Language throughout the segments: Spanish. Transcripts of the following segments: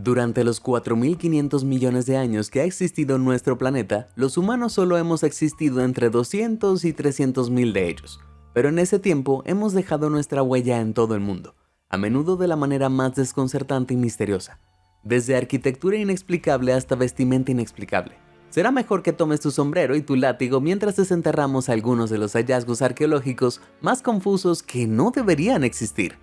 Durante los 4.500 millones de años que ha existido nuestro planeta, los humanos solo hemos existido entre 200 y 300.000 de ellos. Pero en ese tiempo hemos dejado nuestra huella en todo el mundo, a menudo de la manera más desconcertante y misteriosa. Desde arquitectura inexplicable hasta vestimenta inexplicable. Será mejor que tomes tu sombrero y tu látigo mientras desenterramos algunos de los hallazgos arqueológicos más confusos que no deberían existir.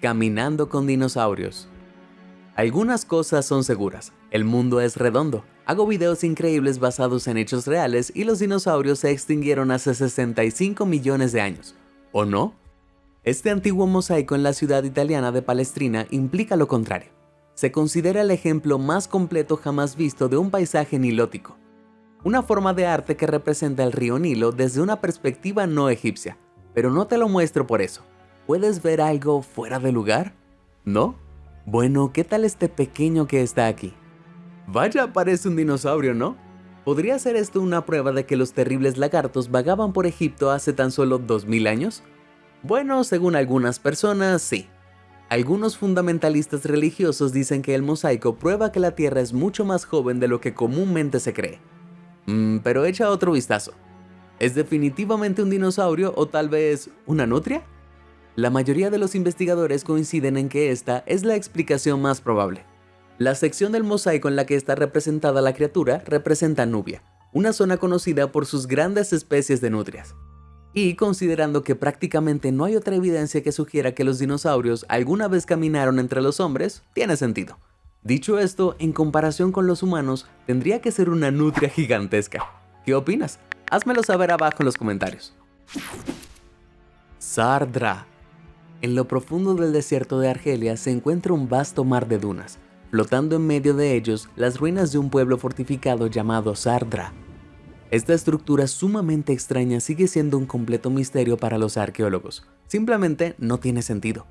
Caminando con dinosaurios. Algunas cosas son seguras. El mundo es redondo. Hago videos increíbles basados en hechos reales y los dinosaurios se extinguieron hace 65 millones de años. ¿O no? Este antiguo mosaico en la ciudad italiana de Palestrina implica lo contrario. Se considera el ejemplo más completo jamás visto de un paisaje nilótico. Una forma de arte que representa el río Nilo desde una perspectiva no egipcia. Pero no te lo muestro por eso. ¿Puedes ver algo fuera de lugar? ¿No? Bueno, ¿qué tal este pequeño que está aquí? Vaya, parece un dinosaurio, ¿no? ¿Podría ser esto una prueba de que los terribles lagartos vagaban por Egipto hace tan solo 2000 años? Bueno, según algunas personas, sí. Algunos fundamentalistas religiosos dicen que el mosaico prueba que la Tierra es mucho más joven de lo que comúnmente se cree. Pero echa otro vistazo. ¿Es definitivamente un dinosaurio o tal vez una nutria? La mayoría de los investigadores coinciden en que esta es la explicación más probable. La sección del mosaico en la que está representada la criatura representa Nubia, una zona conocida por sus grandes especies de nutrias. Y considerando que prácticamente no hay otra evidencia que sugiera que los dinosaurios alguna vez caminaron entre los hombres, tiene sentido. Dicho esto, en comparación con los humanos, tendría que ser una nutria gigantesca. ¿Qué opinas? Házmelo saber abajo en los comentarios. Sardra. En lo profundo del desierto de Argelia se encuentra un vasto mar de dunas, flotando en medio de ellos las ruinas de un pueblo fortificado llamado Sardra. Esta estructura sumamente extraña sigue siendo un completo misterio para los arqueólogos. Simplemente no tiene sentido.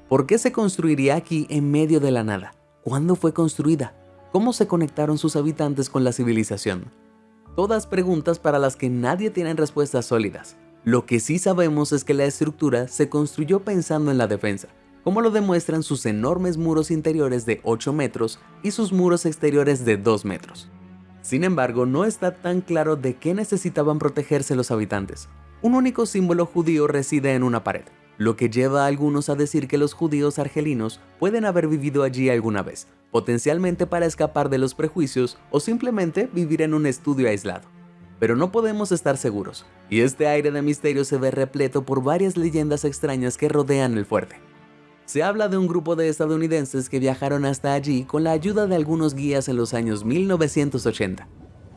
¿Por qué se construiría aquí en medio de la nada? ¿Cuándo fue construida? ¿Cómo se conectaron sus habitantes con la civilización? Todas preguntas para las que nadie tiene respuestas sólidas. Lo que sí sabemos es que la estructura se construyó pensando en la defensa, como lo demuestran sus enormes muros interiores de 8 metros y sus muros exteriores de 2 metros. Sin embargo, no está tan claro de qué necesitaban protegerse los habitantes. Un único símbolo judío reside en una pared, lo que lleva a algunos a decir que los judíos argelinos pueden haber vivido allí alguna vez, potencialmente para escapar de los prejuicios o simplemente vivir en un estudio aislado. Pero no podemos estar seguros, y este aire de misterio se ve repleto por varias leyendas extrañas que rodean el fuerte. Se habla de un grupo de estadounidenses que viajaron hasta allí con la ayuda de algunos guías en los años 1980.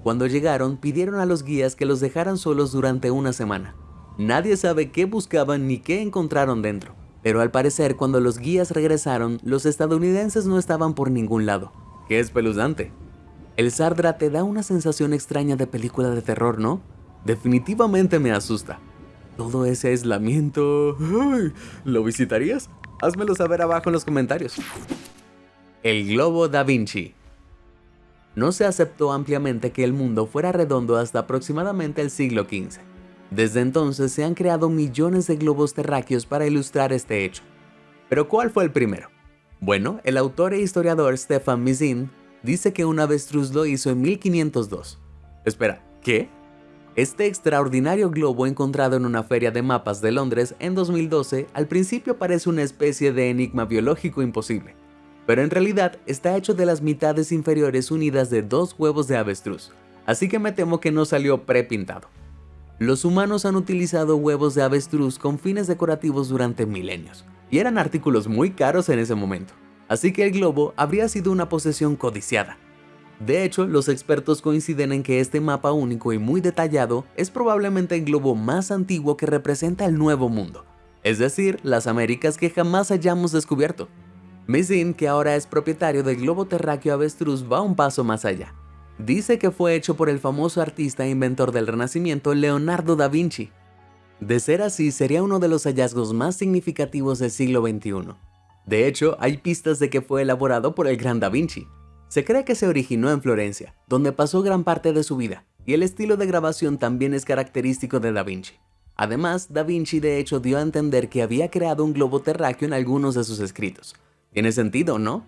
Cuando llegaron, pidieron a los guías que los dejaran solos durante una semana. Nadie sabe qué buscaban ni qué encontraron dentro, pero al parecer cuando los guías regresaron, los estadounidenses no estaban por ningún lado. ¡Qué espeluznante! El Sardra te da una sensación extraña de película de terror, ¿no? Definitivamente me asusta. Todo ese aislamiento... ¡Ay! ¿Lo visitarías? Házmelo saber abajo en los comentarios. El globo da Vinci. No se aceptó ampliamente que el mundo fuera redondo hasta aproximadamente el siglo XV. Desde entonces se han creado millones de globos terráqueos para ilustrar este hecho. ¿Pero cuál fue el primero? Bueno, el autor e historiador Stefan Mizin dice que un avestruz lo hizo en 1502. Espera, ¿qué? Este extraordinario globo encontrado en una feria de mapas de Londres en 2012 al principio parece una especie de enigma biológico imposible, pero en realidad está hecho de las mitades inferiores unidas de 2 huevos de avestruz, así que me temo que no salió prepintado. Los humanos han utilizado huevos de avestruz con fines decorativos durante milenios, y eran artículos muy caros en ese momento. Así que el globo habría sido una posesión codiciada. De hecho, los expertos coinciden en que este mapa único y muy detallado es probablemente el globo más antiguo que representa el Nuevo Mundo, es decir, las Américas que jamás hayamos descubierto. Mizin, que ahora es propietario del globo terráqueo avestruz, va un paso más allá. Dice que fue hecho por el famoso artista e inventor del Renacimiento Leonardo da Vinci. De ser así, sería uno de los hallazgos más significativos del siglo XXI. De hecho, hay pistas de que fue elaborado por el gran Da Vinci. Se cree que se originó en Florencia, donde pasó gran parte de su vida, y el estilo de grabación también es característico de Da Vinci. Además, Da Vinci de hecho dio a entender que había creado un globo terráqueo en algunos de sus escritos. ¿Tiene sentido, no?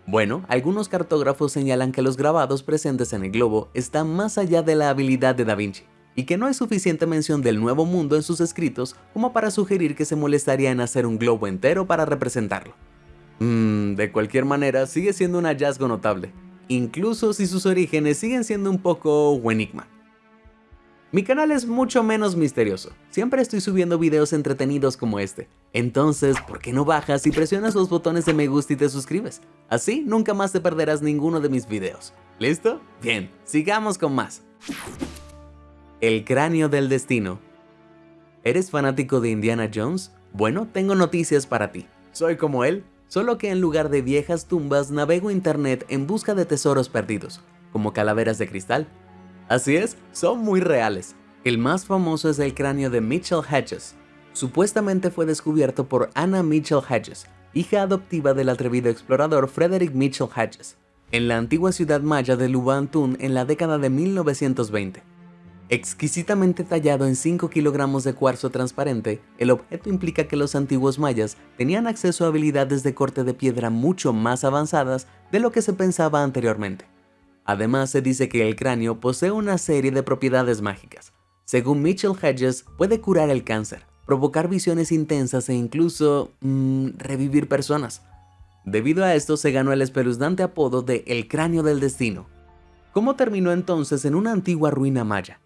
Bueno, algunos cartógrafos señalan que los grabados presentes en el globo están más allá de la habilidad de Da Vinci, y que no hay suficiente mención del Nuevo Mundo en sus escritos como para sugerir que se molestaría en hacer un globo entero para representarlo. De cualquier manera, sigue siendo un hallazgo notable, incluso si sus orígenes siguen siendo un poco enigma. Mi canal es mucho menos misterioso, siempre estoy subiendo videos entretenidos como este, entonces ¿por qué no bajas y presionas los botones de me gusta y te suscribes? Así nunca más te perderás ninguno de mis videos. ¿Listo? Bien, sigamos con más. El cráneo del destino. ¿Eres fanático de Indiana Jones? Bueno, tengo noticias para ti. Soy como él, solo que en lugar de viejas tumbas navego internet en busca de tesoros perdidos, como calaveras de cristal. Así es, son muy reales. El más famoso es el cráneo de Mitchell Hedges. Supuestamente fue descubierto por Anna Mitchell Hedges, hija adoptiva del atrevido explorador Frederick Mitchell Hedges, en la antigua ciudad maya de Lubantún en la década de 1920. Exquisitamente tallado en 5 kilogramos de cuarzo transparente, el objeto implica que los antiguos mayas tenían acceso a habilidades de corte de piedra mucho más avanzadas de lo que se pensaba anteriormente. Además, se dice que el cráneo posee una serie de propiedades mágicas. Según Mitchell Hedges, puede curar el cáncer, provocar visiones intensas e incluso revivir personas. Debido a esto, se ganó el espeluznante apodo de El Cráneo del Destino. ¿Cómo terminó entonces en una antigua ruina maya?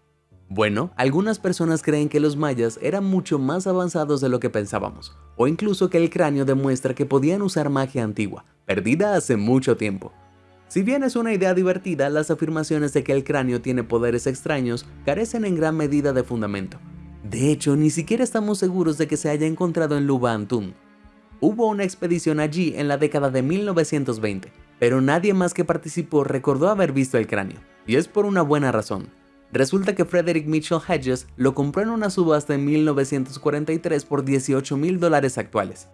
Bueno, algunas personas creen que los mayas eran mucho más avanzados de lo que pensábamos, o incluso que el cráneo demuestra que podían usar magia antigua, perdida hace mucho tiempo. Si bien es una idea divertida, las afirmaciones de que el cráneo tiene poderes extraños carecen en gran medida de fundamento. De hecho, ni siquiera estamos seguros de que se haya encontrado en Lubantún. Hubo una expedición allí en la década de 1920, pero nadie más que participó recordó haber visto el cráneo, y es por una buena razón. Resulta que Frederick Mitchell Hedges lo compró en una subasta en 1943 por $18,000 actuales.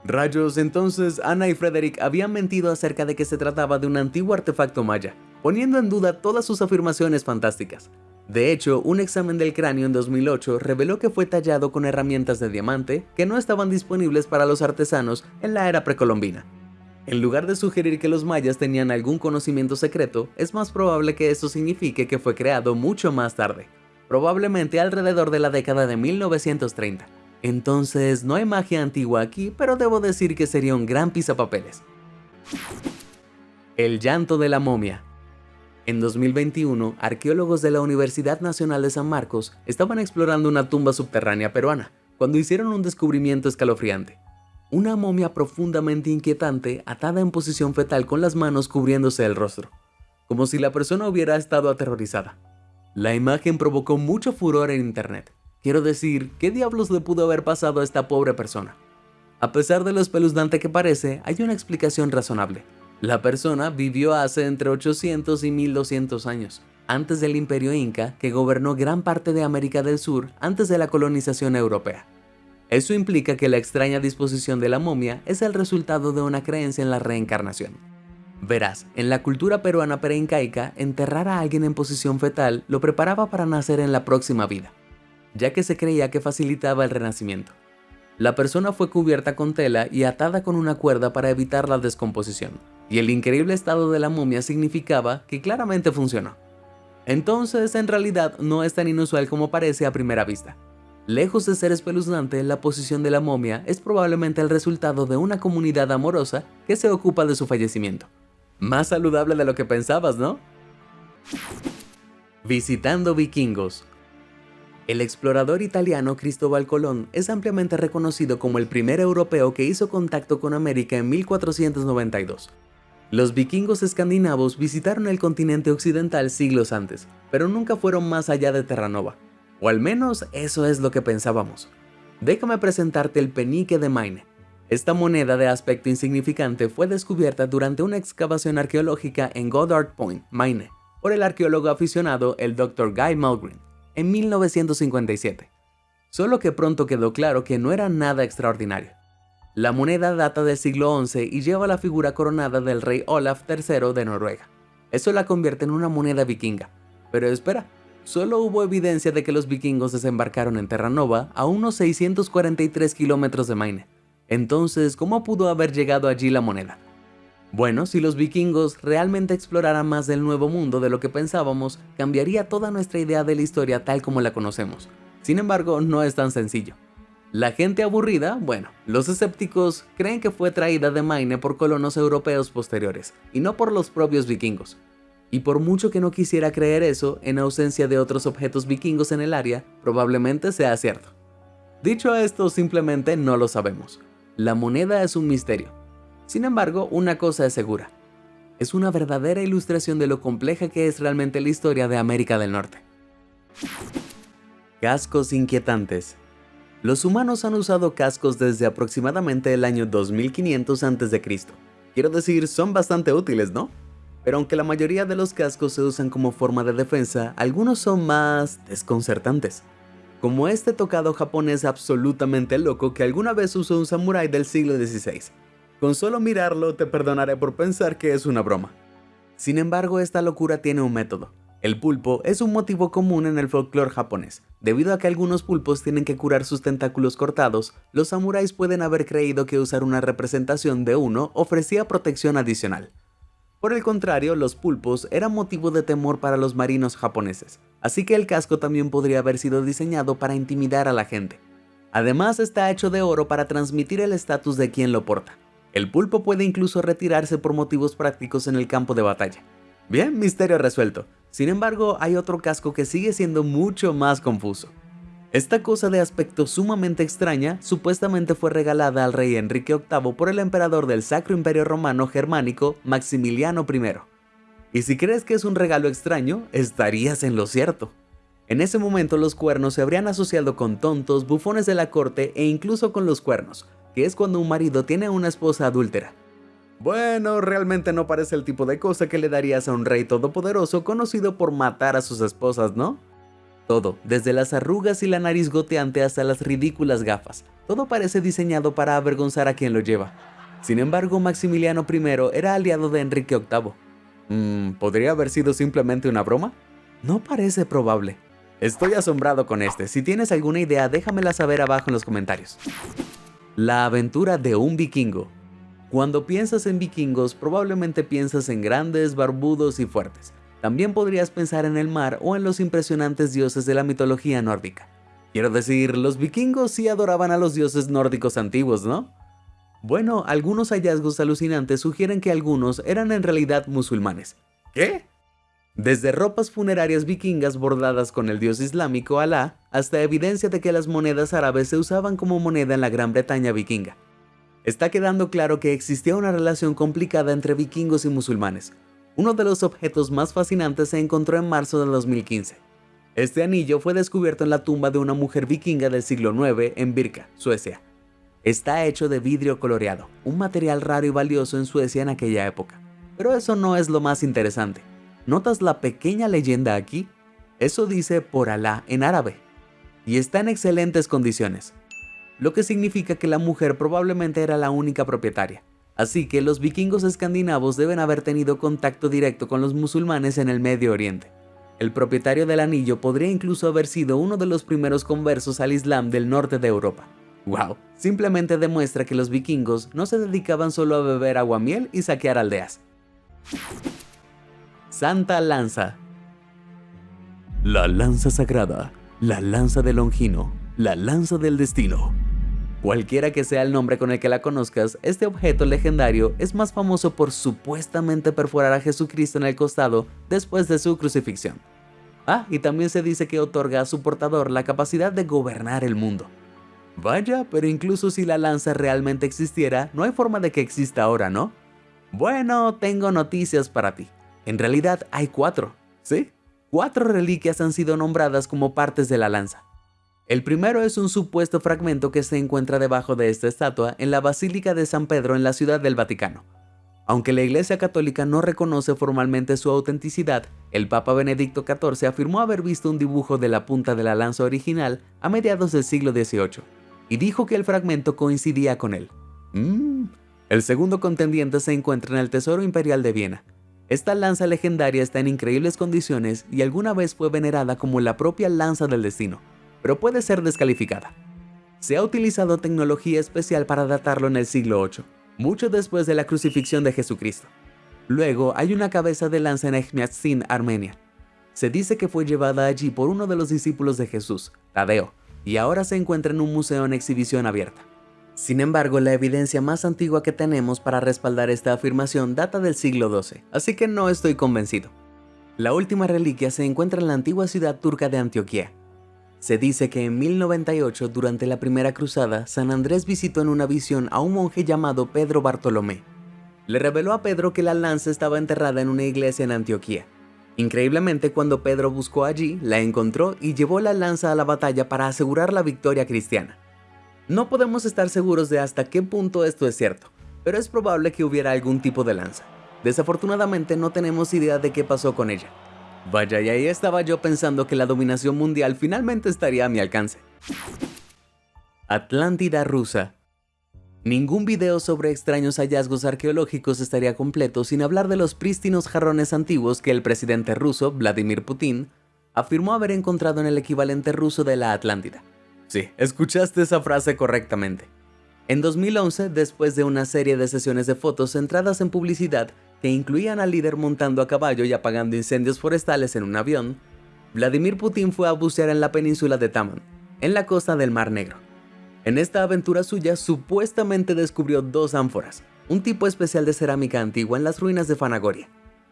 Rayos, entonces Anna y Frederick habían mentido acerca de que se trataba de un antiguo artefacto maya, poniendo en duda todas sus afirmaciones fantásticas. De hecho, un examen del cráneo en 2008 reveló que fue tallado con herramientas de diamante que no estaban disponibles para los artesanos en la era precolombina. En lugar de sugerir que los mayas tenían algún conocimiento secreto, es más probable que esto signifique que fue creado mucho más tarde, probablemente alrededor de la década de 1930. Entonces, no hay magia antigua aquí, pero debo decir que sería un gran pisapapeles. El llanto de la momia. En 2021, arqueólogos de la Universidad Nacional de San Marcos estaban explorando una tumba subterránea peruana, cuando hicieron un descubrimiento escalofriante. Una momia profundamente inquietante atada en posición fetal con las manos cubriéndose el rostro, como si la persona hubiera estado aterrorizada. La imagen provocó mucho furor en internet. Quiero decir, ¿qué diablos le pudo haber pasado a esta pobre persona? A pesar de lo espeluznante que parece, hay una explicación razonable. La persona vivió hace entre 800 y 1200 años, antes del Imperio Inca, que gobernó gran parte de América del Sur antes de la colonización europea. Eso implica que la extraña disposición de la momia es el resultado de una creencia en la reencarnación. Verás, en la cultura peruana preincaica, enterrar a alguien en posición fetal lo preparaba para nacer en la próxima vida, ya que se creía que facilitaba el renacimiento. La persona fue cubierta con tela y atada con una cuerda para evitar la descomposición, y el increíble estado de la momia significaba que claramente funcionó. Entonces, en realidad, no es tan inusual como parece a primera vista. Lejos de ser espeluznante, la posición de la momia es probablemente el resultado de una comunidad amorosa que se ocupa de su fallecimiento. Más saludable de lo que pensabas, ¿no? Visitando vikingos. El explorador italiano Cristóbal Colón es ampliamente reconocido como el primer europeo que hizo contacto con América en 1492. Los vikingos escandinavos visitaron el continente occidental siglos antes, pero nunca fueron más allá de Terranova. O al menos eso es lo que pensábamos. Déjame presentarte el penique de Maine. Esta moneda de aspecto insignificante fue descubierta durante una excavación arqueológica en Goddard Point, Maine, por el arqueólogo aficionado el Dr. Guy Malgrin, en 1957. Solo que pronto quedó claro que no era nada extraordinario. La moneda data del siglo XI y lleva la figura coronada del rey Olaf III de Noruega. Eso la convierte en una moneda vikinga. Pero espera, solo hubo evidencia de que los vikingos desembarcaron en Terranova a unos 643 kilómetros de Maine. Entonces, ¿cómo pudo haber llegado allí la moneda? Bueno, si los vikingos realmente exploraran más del Nuevo Mundo de lo que pensábamos, cambiaría toda nuestra idea de la historia tal como la conocemos. Sin embargo, no es tan sencillo. La gente aburrida, bueno, los escépticos creen que fue traída de Maine por colonos europeos posteriores, y no por los propios vikingos. Y por mucho que no quisiera creer eso, en ausencia de otros objetos vikingos en el área, probablemente sea cierto. Dicho esto, simplemente no lo sabemos. La moneda es un misterio. Sin embargo, una cosa es segura. Es una verdadera ilustración de lo compleja que es realmente la historia de América del Norte. Cascos inquietantes. Los humanos han usado cascos desde aproximadamente el año 2500 a.C. Quiero decir, son bastante útiles, ¿no? Pero aunque la mayoría de los cascos se usan como forma de defensa, algunos son más desconcertantes. Como este tocado japonés absolutamente loco que alguna vez usó un samurái del siglo XVI. Con solo mirarlo te perdonaré por pensar que es una broma. Sin embargo, esta locura tiene un método. El pulpo es un motivo común en el folclore japonés. Debido a que algunos pulpos tienen que curar sus tentáculos cortados, los samuráis pueden haber creído que usar una representación de uno ofrecía protección adicional. Por el contrario, los pulpos eran motivo de temor para los marinos japoneses, así que el casco también podría haber sido diseñado para intimidar a la gente. Además, está hecho de oro para transmitir el estatus de quien lo porta. El pulpo puede incluso retirarse por motivos prácticos en el campo de batalla. Bien, misterio resuelto. Sin embargo, hay otro casco que sigue siendo mucho más confuso. Esta cosa de aspecto sumamente extraña supuestamente fue regalada al rey Enrique VIII por el emperador del Sacro Imperio Romano Germánico, Maximiliano I. Y si crees que es un regalo extraño, estarías en lo cierto. En ese momento los cuernos se habrían asociado con tontos, bufones de la corte e incluso con los cuernos, que es cuando un marido tiene a una esposa adúltera. Bueno, realmente no parece el tipo de cosa que le darías a un rey todopoderoso conocido por matar a sus esposas, ¿no? Todo, desde las arrugas y la nariz goteante hasta las ridículas gafas, todo parece diseñado para avergonzar a quien lo lleva. Sin embargo, Maximiliano I era aliado de Enrique VIII. ¿Podría haber sido simplemente una broma? No parece probable. Estoy asombrado con este. Si tienes alguna idea, déjamela saber abajo en los comentarios. La aventura de un vikingo. Cuando piensas en vikingos, probablemente piensas en grandes, barbudos y fuertes. También podrías pensar en el mar o en los impresionantes dioses de la mitología nórdica. Quiero decir, los vikingos sí adoraban a los dioses nórdicos antiguos, ¿no? Bueno, algunos hallazgos alucinantes sugieren que algunos eran en realidad musulmanes. ¿Qué? Desde ropas funerarias vikingas bordadas con el dios islámico Alá, hasta evidencia de que las monedas árabes se usaban como moneda en la Gran Bretaña vikinga. Está quedando claro que existía una relación complicada entre vikingos y musulmanes. Uno de los objetos más fascinantes se encontró en marzo de 2015. Este anillo fue descubierto en la tumba de una mujer vikinga del siglo IX en Birka, Suecia. Está hecho de vidrio coloreado, un material raro y valioso en Suecia en aquella época. Pero eso no es lo más interesante. ¿Notas la pequeña leyenda aquí? Eso dice por Alá en árabe. Y está en excelentes condiciones, lo que significa que la mujer probablemente era la única propietaria. Así que los vikingos escandinavos deben haber tenido contacto directo con los musulmanes en el Medio Oriente. El propietario del anillo podría incluso haber sido uno de los primeros conversos al Islam del norte de Europa. ¡Wow! Simplemente demuestra que los vikingos no se dedicaban solo a beber aguamiel y saquear aldeas. Santa Lanza. La lanza sagrada, la lanza de Longino, la lanza del destino. Cualquiera que sea el nombre con el que la conozcas, este objeto legendario es más famoso por supuestamente perforar a Jesucristo en el costado después de su crucifixión. Y también se dice que otorga a su portador la capacidad de gobernar el mundo. Vaya, pero incluso si la lanza realmente existiera, no hay forma de que exista ahora, ¿no? Bueno, tengo noticias para ti. En realidad hay 4, ¿sí? 4 reliquias han sido nombradas como partes de la lanza. El primero es un supuesto fragmento que se encuentra debajo de esta estatua en la Basílica de San Pedro en la Ciudad del Vaticano. Aunque la Iglesia Católica no reconoce formalmente su autenticidad, el Papa Benedicto XIV afirmó haber visto un dibujo de la punta de la lanza original a mediados del siglo XVIII, y dijo que el fragmento coincidía con él. El segundo contendiente se encuentra en el Tesoro Imperial de Viena. Esta lanza legendaria está en increíbles condiciones y alguna vez fue venerada como la propia lanza del destino, pero puede ser descalificada. Se ha utilizado tecnología especial para datarlo en el siglo VIII, mucho después de la crucifixión de Jesucristo. Luego hay una cabeza de lanza en Echmiadzin, Armenia. Se dice que fue llevada allí por uno de los discípulos de Jesús, Tadeo, y ahora se encuentra en un museo en exhibición abierta. Sin embargo, la evidencia más antigua que tenemos para respaldar esta afirmación data del siglo XII, así que no estoy convencido. La última reliquia se encuentra en la antigua ciudad turca de Antioquía. Se dice que en 1098, durante la Primera Cruzada, San Andrés visitó en una visión a un monje llamado Pedro Bartolomé. Le reveló a Pedro que la lanza estaba enterrada en una iglesia en Antioquía. Increíblemente, cuando Pedro buscó allí, la encontró y llevó la lanza a la batalla para asegurar la victoria cristiana. No podemos estar seguros de hasta qué punto esto es cierto, pero es probable que hubiera algún tipo de lanza. Desafortunadamente no tenemos idea de qué pasó con ella. Vaya, y ahí estaba yo pensando que la dominación mundial finalmente estaría a mi alcance. Atlántida rusa. Ningún video sobre extraños hallazgos arqueológicos estaría completo sin hablar de los prístinos jarrones antiguos que el presidente ruso, Vladimir Putin, afirmó haber encontrado en el equivalente ruso de la Atlántida. Sí, escuchaste esa frase correctamente. En 2011, después de una serie de sesiones de fotos centradas en publicidad que incluían al líder montando a caballo y apagando incendios forestales en un avión, Vladimir Putin fue a bucear en la península de Taman, en la costa del Mar Negro. En esta aventura suya, supuestamente descubrió 2 ánforas, un tipo especial de cerámica antigua en las ruinas de Fanagoria.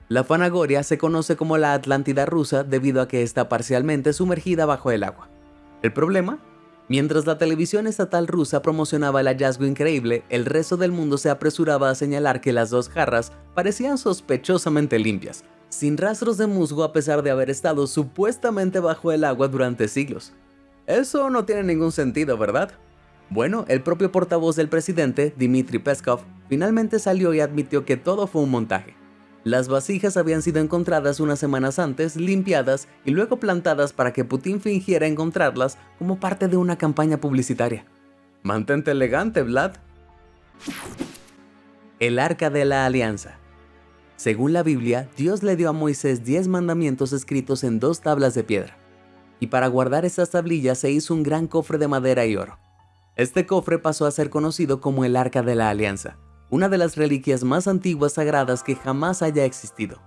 La Fanagoria se conoce como la Atlántida rusa debido a que está parcialmente sumergida bajo el agua. ¿El problema? Mientras la televisión estatal rusa promocionaba el hallazgo increíble, el resto del mundo se apresuraba a señalar que las 2 jarras parecían sospechosamente limpias, sin rastros de musgo a pesar de haber estado supuestamente bajo el agua durante siglos. Eso no tiene ningún sentido, ¿verdad? Bueno, el propio portavoz del presidente, Dmitry Peskov, finalmente salió y admitió que todo fue un montaje. Las vasijas habían sido encontradas unas semanas antes, limpiadas y luego plantadas para que Putin fingiera encontrarlas como parte de una campaña publicitaria. Mantente elegante, Vlad. El Arca de la Alianza. Según la Biblia, Dios le dio a Moisés 10 mandamientos escritos en 2 tablas de piedra. Y para guardar estas tablillas se hizo un gran cofre de madera y oro. Este cofre pasó a ser conocido como el Arca de la Alianza, una de las reliquias más antiguas sagradas que jamás haya existido.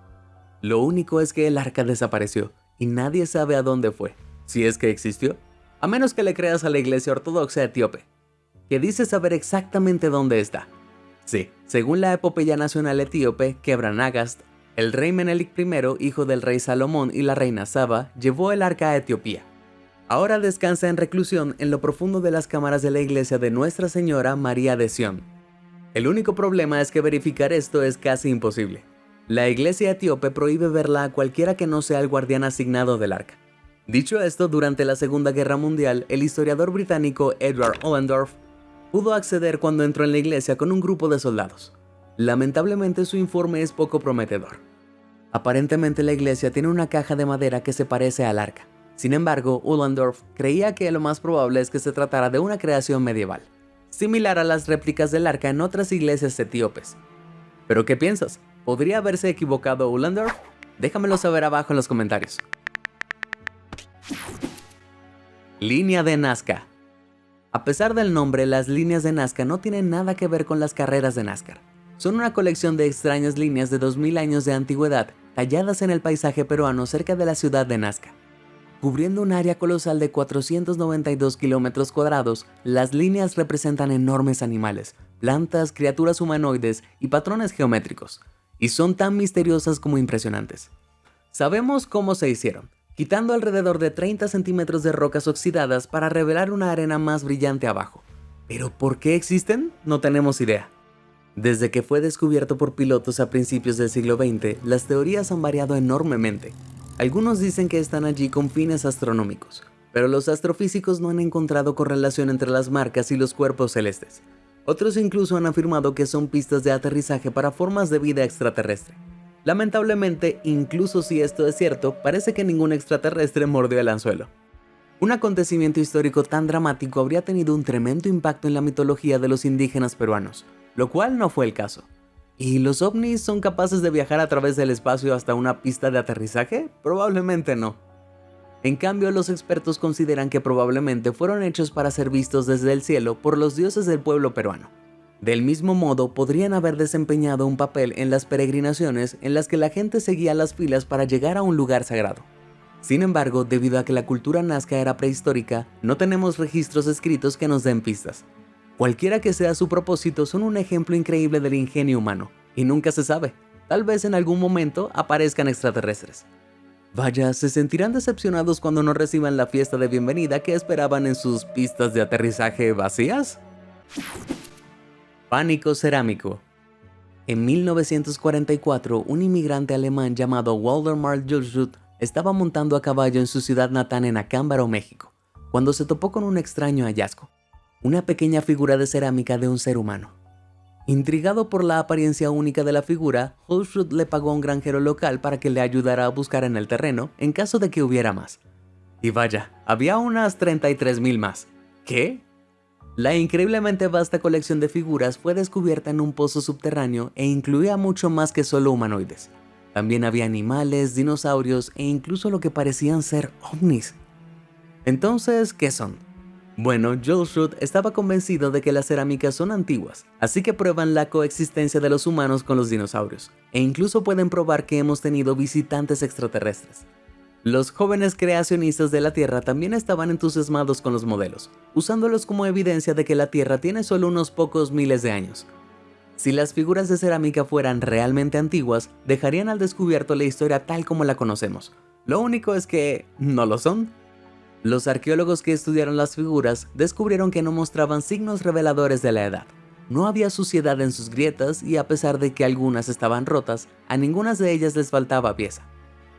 Lo único es que el arca desapareció y nadie sabe a dónde fue, si es que existió, a menos que le creas a la iglesia ortodoxa etíope, que dice saber exactamente dónde está. Sí, según la epopeya nacional etíope, Quebra-Nagast, el rey Menelik I, hijo del rey Salomón y la reina Saba, llevó el arca a Etiopía. Ahora descansa en reclusión en lo profundo de las cámaras de la iglesia de Nuestra Señora María de Sion. El único problema es que verificar esto es casi imposible. La iglesia etíope prohíbe verla a cualquiera que no sea el guardián asignado del arca. Dicho esto, durante la Segunda Guerra Mundial, el historiador británico Edward Ollendorff pudo acceder cuando entró en la iglesia con un grupo de soldados. Lamentablemente su informe es poco prometedor. Aparentemente la iglesia tiene una caja de madera que se parece al arca. Sin embargo, Ollendorff creía que lo más probable es que se tratara de una creación medieval, similar a las réplicas del arca en otras iglesias etíopes. ¿Pero qué piensas? ¿Podría haberse equivocado Ollendorff? Déjamelo saber abajo en los comentarios. Línea de Nazca. A pesar del nombre, las líneas de Nazca no tienen nada que ver con las carreras de NASCAR. Son una colección de extrañas líneas de 2000 años de antigüedad talladas en el paisaje peruano cerca de la ciudad de Nazca. Cubriendo un área colosal de 492 kilómetros cuadrados, las líneas representan enormes animales, plantas, criaturas humanoides y patrones geométricos, y son tan misteriosas como impresionantes. Sabemos cómo se hicieron, quitando alrededor de 30 centímetros de rocas oxidadas para revelar una arena más brillante abajo. ¿Pero por qué existen? No tenemos idea. Desde que fue descubierto por pilotos a principios del siglo XX, las teorías han variado enormemente. Algunos dicen que están allí con fines astronómicos, pero los astrofísicos no han encontrado correlación entre las marcas y los cuerpos celestes. Otros incluso han afirmado que son pistas de aterrizaje para formas de vida extraterrestre. Lamentablemente, incluso si esto es cierto, parece que ningún extraterrestre mordió el anzuelo. Un acontecimiento histórico tan dramático habría tenido un tremendo impacto en la mitología de los indígenas peruanos, lo cual no fue el caso. ¿Y los ovnis son capaces de viajar a través del espacio hasta una pista de aterrizaje? Probablemente no. En cambio, los expertos consideran que probablemente fueron hechos para ser vistos desde el cielo por los dioses del pueblo peruano. Del mismo modo, podrían haber desempeñado un papel en las peregrinaciones en las que la gente seguía las filas para llegar a un lugar sagrado. Sin embargo, debido a que la cultura nazca era prehistórica, no tenemos registros escritos que nos den pistas. Cualquiera que sea su propósito, son un ejemplo increíble del ingenio humano, y nunca se sabe, tal vez en algún momento aparezcan extraterrestres. Vaya, ¿se sentirán decepcionados cuando no reciban la fiesta de bienvenida que esperaban en sus pistas de aterrizaje vacías? Pánico cerámico. En 1944, un inmigrante alemán llamado Waldemar Jules estaba montando a caballo en su ciudad natal en Acámbaro, México, cuando se topó con un extraño hallazgo, una pequeña figura de cerámica de un ser humano. Intrigado por la apariencia única de la figura, Jules le pagó a un granjero local para que le ayudara a buscar en el terreno en caso de que hubiera más. Y vaya, había unas 33,000 más. ¿Qué? La increíblemente vasta colección de figuras fue descubierta en un pozo subterráneo e incluía mucho más que solo humanoides. También había animales, dinosaurios e incluso lo que parecían ser ovnis. Entonces, ¿qué son? Bueno, Jules estaba convencido de que las cerámicas son antiguas, así que prueban la coexistencia de los humanos con los dinosaurios, e incluso pueden probar que hemos tenido visitantes extraterrestres. Los jóvenes creacionistas de la Tierra también estaban entusiasmados con los modelos, usándolos como evidencia de que la Tierra tiene solo unos pocos miles de años. Si las figuras de cerámica fueran realmente antiguas, dejarían al descubierto la historia tal como la conocemos. Lo único es que no lo son. Los arqueólogos que estudiaron las figuras descubrieron que no mostraban signos reveladores de la edad. No había suciedad en sus grietas y a pesar de que algunas estaban rotas, a ninguna de ellas les faltaba pieza.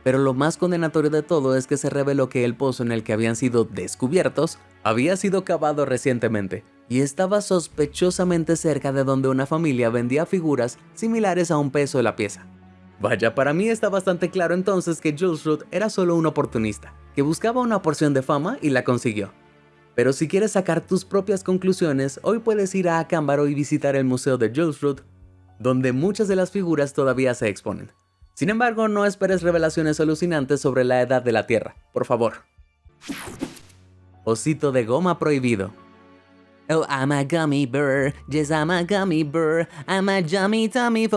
Pero lo más condenatorio de todo es que se reveló que el pozo en el que habían sido descubiertos había sido cavado recientemente y estaba sospechosamente cerca de donde una familia vendía figuras similares a un peso la pieza. Vaya, para mí está bastante claro entonces que Jules era solo un oportunista, que buscaba una porción de fama y la consiguió. Pero si quieres sacar tus propias conclusiones, hoy puedes ir a Acámbaro y visitar el museo de Jules, donde muchas de las figuras todavía se exponen. Sin embargo, no esperes revelaciones alucinantes sobre la edad de la Tierra, por favor. Osito de goma prohibido. Oh, I'm a gummy bear, yes I'm a gummy bear, I'm a yummy tummy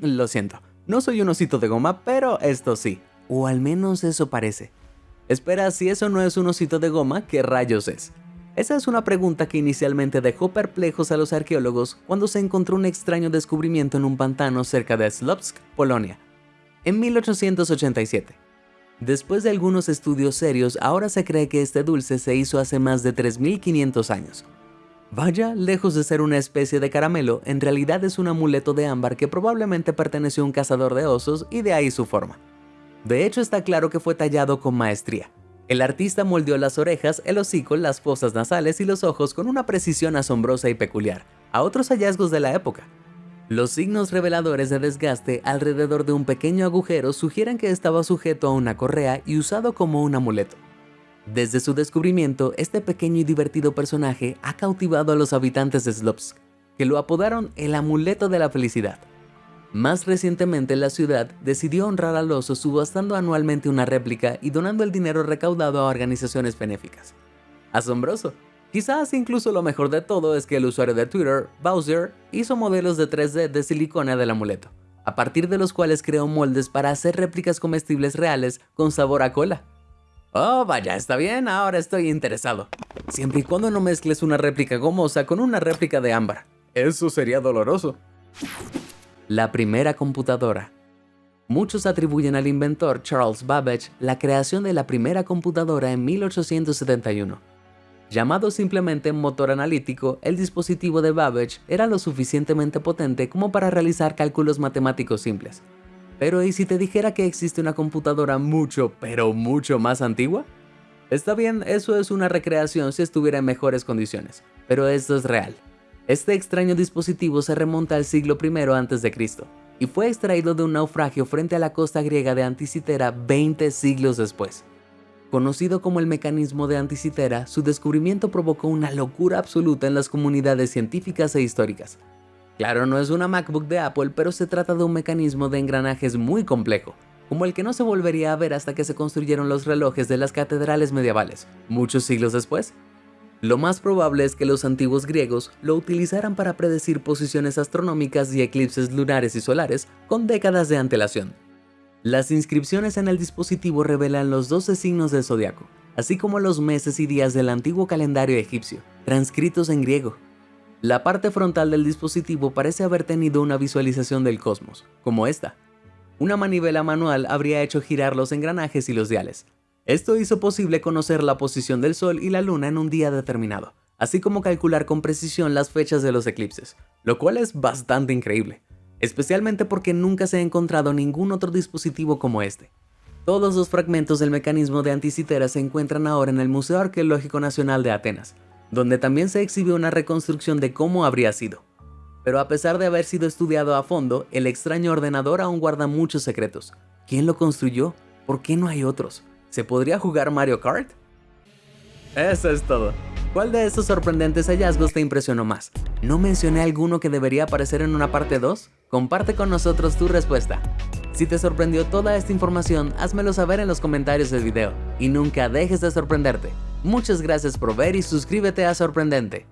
Lo siento, no soy un osito de goma, pero esto sí, o al menos eso parece. Espera, si eso no es un osito de goma, ¿qué rayos es? Esa es una pregunta que inicialmente dejó perplejos a los arqueólogos cuando se encontró un extraño descubrimiento en un pantano cerca de Słupsk, Polonia, en 1887. Después de algunos estudios serios, ahora se cree que este dulce se hizo hace más de 3.500 años. Vaya, lejos de ser una especie de caramelo, en realidad es un amuleto de ámbar que probablemente perteneció a un cazador de osos y de ahí su forma. De hecho, está claro que fue tallado con maestría. El artista moldeó las orejas, el hocico, las fosas nasales y los ojos con una precisión asombrosa y peculiar a otros hallazgos de la época. Los signos reveladores de desgaste alrededor de un pequeño agujero sugieren que estaba sujeto a una correa y usado como un amuleto. Desde su descubrimiento, este pequeño y divertido personaje ha cautivado a los habitantes de Słupsk, que lo apodaron el amuleto de la felicidad. Más recientemente, la ciudad decidió honrar al oso subastando anualmente una réplica y donando el dinero recaudado a organizaciones benéficas. ¡Asombroso! Quizás incluso lo mejor de todo es que el usuario de Twitter, Bowser, hizo modelos de 3D de silicona del amuleto, a partir de los cuales creó moldes para hacer réplicas comestibles reales con sabor a cola. Oh, vaya, está bien, ahora estoy interesado. Siempre y cuando no mezcles una réplica gomosa con una réplica de ámbar. Eso sería doloroso. La primera computadora. Muchos atribuyen al inventor Charles Babbage la creación de la primera computadora en 1871. Llamado simplemente motor analítico, el dispositivo de Babbage era lo suficientemente potente como para realizar cálculos matemáticos simples. Pero ¿y si te dijera que existe una computadora mucho, pero mucho más antigua? Está bien, eso es una recreación si estuviera en mejores condiciones, pero esto es real. Este extraño dispositivo se remonta al siglo I a.C. y fue extraído de un naufragio frente a la costa griega de Anticitera 20 siglos después. Conocido como el mecanismo de Anticitera, su descubrimiento provocó una locura absoluta en las comunidades científicas e históricas. Claro, no es una MacBook de Apple, pero se trata de un mecanismo de engranajes muy complejo, como el que no se volvería a ver hasta que se construyeron los relojes de las catedrales medievales, muchos siglos después. Lo más probable es que los antiguos griegos lo utilizaran para predecir posiciones astronómicas y eclipses lunares y solares con décadas de antelación. Las inscripciones en el dispositivo revelan los 12 signos del zodiaco, así como los meses y días del antiguo calendario egipcio, transcritos en griego. La parte frontal del dispositivo parece haber tenido una visualización del cosmos, como esta. Una manivela manual habría hecho girar los engranajes y los diales. Esto hizo posible conocer la posición del Sol y la Luna en un día determinado, así como calcular con precisión las fechas de los eclipses, lo cual es bastante increíble, especialmente porque nunca se ha encontrado ningún otro dispositivo como este. Todos los fragmentos del mecanismo de anticitera se encuentran ahora en el Museo Arqueológico Nacional de Atenas, donde también se exhibe una reconstrucción de cómo habría sido. Pero a pesar de haber sido estudiado a fondo, el extraño ordenador aún guarda muchos secretos. ¿Quién lo construyó? ¿Por qué no hay otros? ¿Se podría jugar Mario Kart? Eso es todo. ¿Cuál de estos sorprendentes hallazgos te impresionó más? ¿No mencioné alguno que debería aparecer en una parte 2? Comparte con nosotros tu respuesta. Si te sorprendió toda esta información, házmelo saber en los comentarios del video. Y nunca dejes de sorprenderte. Muchas gracias por ver y suscríbete a Sorprendente.